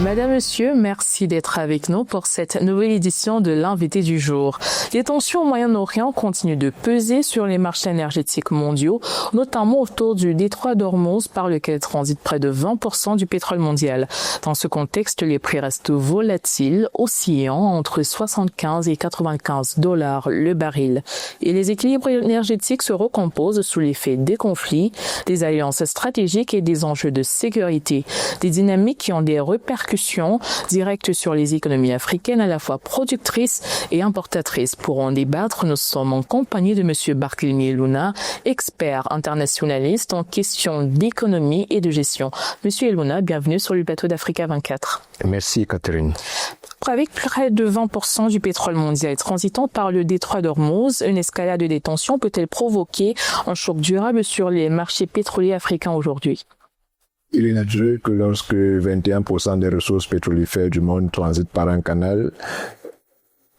Madame, Monsieur, merci d'être avec nous pour cette nouvelle édition de l'invité du jour. Les tensions au Moyen-Orient continuent de peser sur les marchés énergétiques mondiaux, notamment autour du détroit d'Ormuz par lequel transite près de 20% du pétrole mondial. Dans ce contexte, les prix restent volatiles, oscillant entre 75 et 95 $ le baril. Et les équilibres énergétiques se recomposent sous l'effet des conflits, des alliances stratégiques et des enjeux de sécurité. Des dynamiques qui ont des répercussions directes sur les économies africaines à la fois productrices et importatrices. Pour en débattre, nous sommes en compagnie de Monsieur Barthélemy Eluna, expert internationaliste en questions d'économie et de gestion. Monsieur Eluna, bienvenue sur le plateau d'Africa 24. Merci Catherine. Avec près de 20% du pétrole mondial transitant par le détroit d'Ormuz, une escalade des tensions peut-elle provoquer un choc durable sur les marchés pétroliers africains aujourd'hui? Il est naturel que lorsque 21% des ressources pétrolifères du monde transitent par un canal,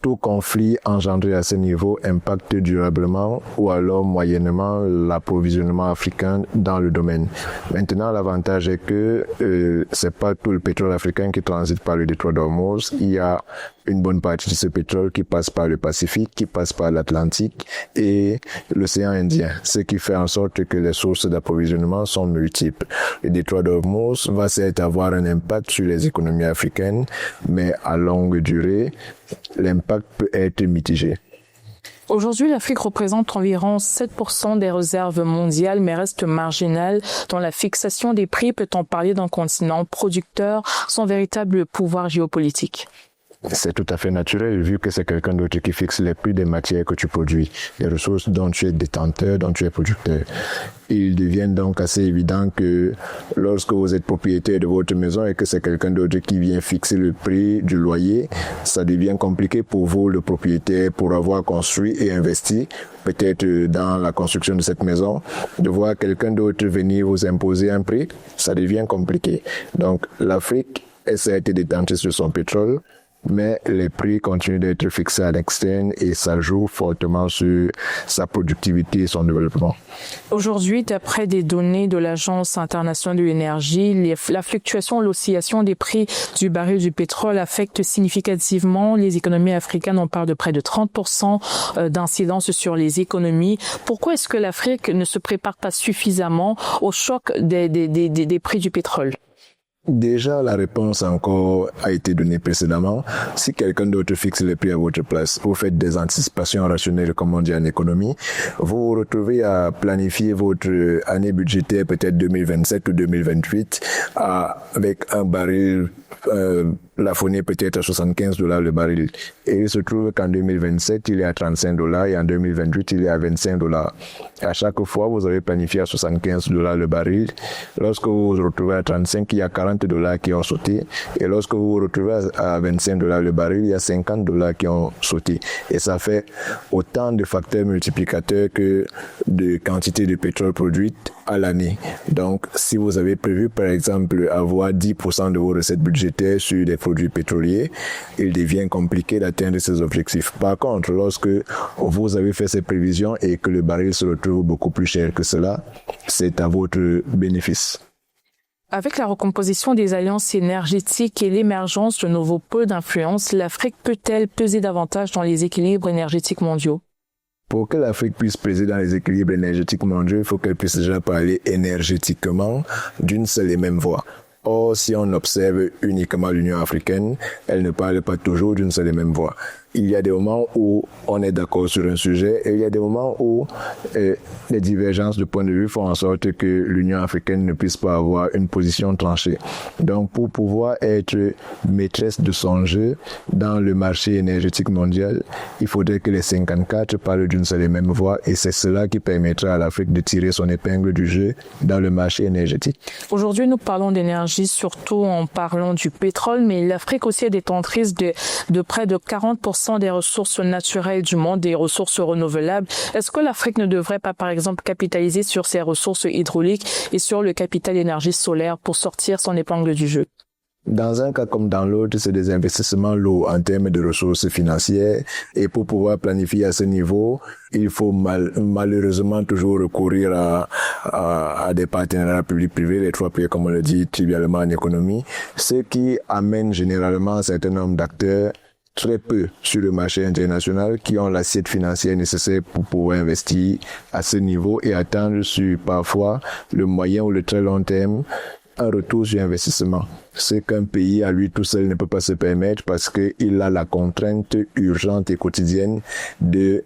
tout conflit engendré à ce niveau impacte durablement ou alors moyennement l'approvisionnement africain dans le domaine. Maintenant, l'avantage est que c'est pas tout le pétrole africain qui transite par le détroit d'Ormuz. Il y a une bonne partie de ce pétrole qui passe par le Pacifique, qui passe par l'Atlantique et l'océan Indien, ce qui fait en sorte que les sources d'approvisionnement sont multiples. Le détroit d'Ormuz va certes avoir un impact sur les économies africaines, mais à longue durée, l'impact peut être mitigé. Aujourd'hui, l'Afrique représente environ 7% des réserves mondiales, mais reste marginale dans la fixation des prix. Peut-on parler d'un continent producteur sans véritable pouvoir géopolitique? C'est tout à fait naturel, vu que c'est quelqu'un d'autre qui fixe les prix des matières que tu produis, les ressources dont tu es détenteur, dont tu es producteur. Il devient donc assez évident que lorsque vous êtes propriétaire de votre maison et que c'est quelqu'un d'autre qui vient fixer le prix du loyer, ça devient compliqué pour vous, le propriétaire, pour avoir construit et investi peut-être dans la construction de cette maison, de voir quelqu'un d'autre venir vous imposer un prix, ça devient compliqué. Donc l'Afrique essaie d'être détentrice de son pétrole, mais les prix continuent d'être fixés à l'externe et ça joue fortement sur sa productivité et son développement. Aujourd'hui, d'après des données de l'Agence internationale de l'énergie, la fluctuation, l'oscillation des prix du baril du pétrole affecte significativement les économies africaines. On parle de près de 30% d'incidence sur les économies. Pourquoi est-ce que l'Afrique ne se prépare pas suffisamment au choc des prix du pétrole? Déjà, la réponse encore a été donnée précédemment. Si quelqu'un d'autre fixe les prix à votre place, vous faites des anticipations rationnelles, comme on dit en économie, vous vous retrouvez à planifier votre année budgétaire, peut-être 2027 ou 2028, avec un baril plafonné peut-être à 75 $ le baril. Et il se trouve qu'en 2027, il est à 35 $ et en 2028, il est à 25 $. À chaque fois, vous avez planifié à 75 $ le baril. Lorsque vous vous retrouvez à 35, il y a 40 $ qui ont sauté. Et lorsque vous vous retrouvez à 25 $ le baril, il y a 50 $ qui ont sauté. Et ça fait autant de facteurs multiplicateurs que de quantité de pétrole produite à l'année. Donc, si vous avez prévu, par exemple, avoir 10% de vos recettes budgétaires sur des produits pétroliers, il devient compliqué d'atteindre ces objectifs. Par contre, lorsque vous avez fait ces prévisions et que le baril se retrouve beaucoup plus cher que cela, c'est à votre bénéfice. Avec la recomposition des alliances énergétiques et l'émergence de nouveaux pôles d'influence, l'Afrique peut-elle peser davantage dans les équilibres énergétiques mondiaux? Pour que l'Afrique puisse peser dans les équilibres énergétiques mondiaux, il faut qu'elle puisse déjà parler énergétiquement d'une seule et même voix. Or, si on observe uniquement l'Union africaine, elle ne parle pas toujours d'une seule et même voix. Il y a des moments où on est d'accord sur un sujet et il y a des moments où les divergences de point de vue font en sorte que l'Union africaine ne puisse pas avoir une position tranchée. Donc, pour pouvoir être maîtresse de son jeu dans le marché énergétique mondial, il faudrait que les 54 parlent d'une seule et même voix et c'est cela qui permettra à l'Afrique de tirer son épingle du jeu dans le marché énergétique. Aujourd'hui, nous parlons d'énergie, surtout en parlant du pétrole, mais l'Afrique aussi est détentrice de près de 40% des ressources naturelles du monde, des ressources renouvelables. Est-ce que l'Afrique ne devrait pas, par exemple, capitaliser sur ses ressources hydrauliques et sur le capital énergie solaire pour sortir son épingle du jeu? Dans un cas comme dans l'autre, c'est des investissements lourds en termes de ressources financières et pour pouvoir planifier à ce niveau, il faut malheureusement toujours recourir à des partenariats publics-privés, les trois privés comme on le dit trivialement en économie, ce qui amène généralement un certain nombre d'acteurs très peu sur le marché international qui ont l'assiette financière nécessaire pour pouvoir investir à ce niveau et attendre sur parfois le moyen ou le très long terme un retour sur investissement. Ce qu'un pays à lui tout seul ne peut pas se permettre parce qu'il a la contrainte urgente et quotidienne de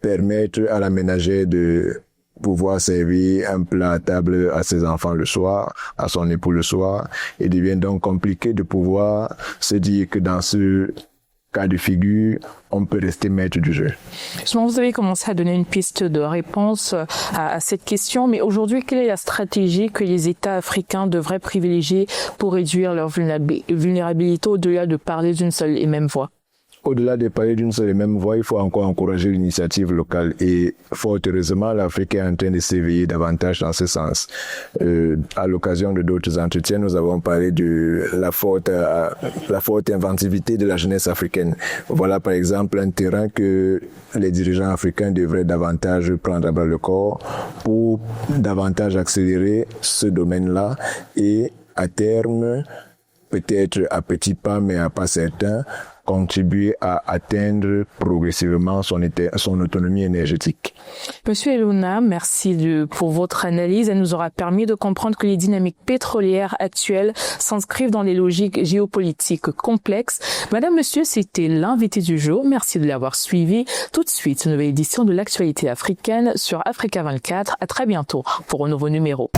permettre à la ménagère de pouvoir servir un plat à table à ses enfants le soir, à son époux le soir. Il devient donc compliqué de pouvoir se dire que dans ce cas de figure, on peut rester maître du jeu. Justement, vous avez commencé à donner une piste de réponse à cette question, mais aujourd'hui, quelle est la stratégie que les États africains devraient privilégier pour réduire leur vulnérabilité au-delà de parler d'une seule et même voix? Au-delà de parler d'une seule et même voix, il faut encore encourager l'initiative locale et fort heureusement, l'Afrique est en train de s'éveiller davantage dans ce sens. À l'occasion de d'autres entretiens, nous avons parlé de la forte inventivité de la jeunesse africaine. Voilà par exemple un terrain que les dirigeants africains devraient davantage prendre à bras le corps pour davantage accélérer ce domaine-là et à terme, peut-être à petits pas mais à pas certains, contribuer à atteindre progressivement son autonomie énergétique. Monsieur Eluna, merci pour votre analyse. Elle nous aura permis de comprendre que les dynamiques pétrolières actuelles s'inscrivent dans des logiques géopolitiques complexes. Madame, monsieur, c'était l'invité du jour. Merci de l'avoir suivi. Tout de suite, une nouvelle édition de l'actualité africaine sur Africa 24. À très bientôt pour un nouveau numéro.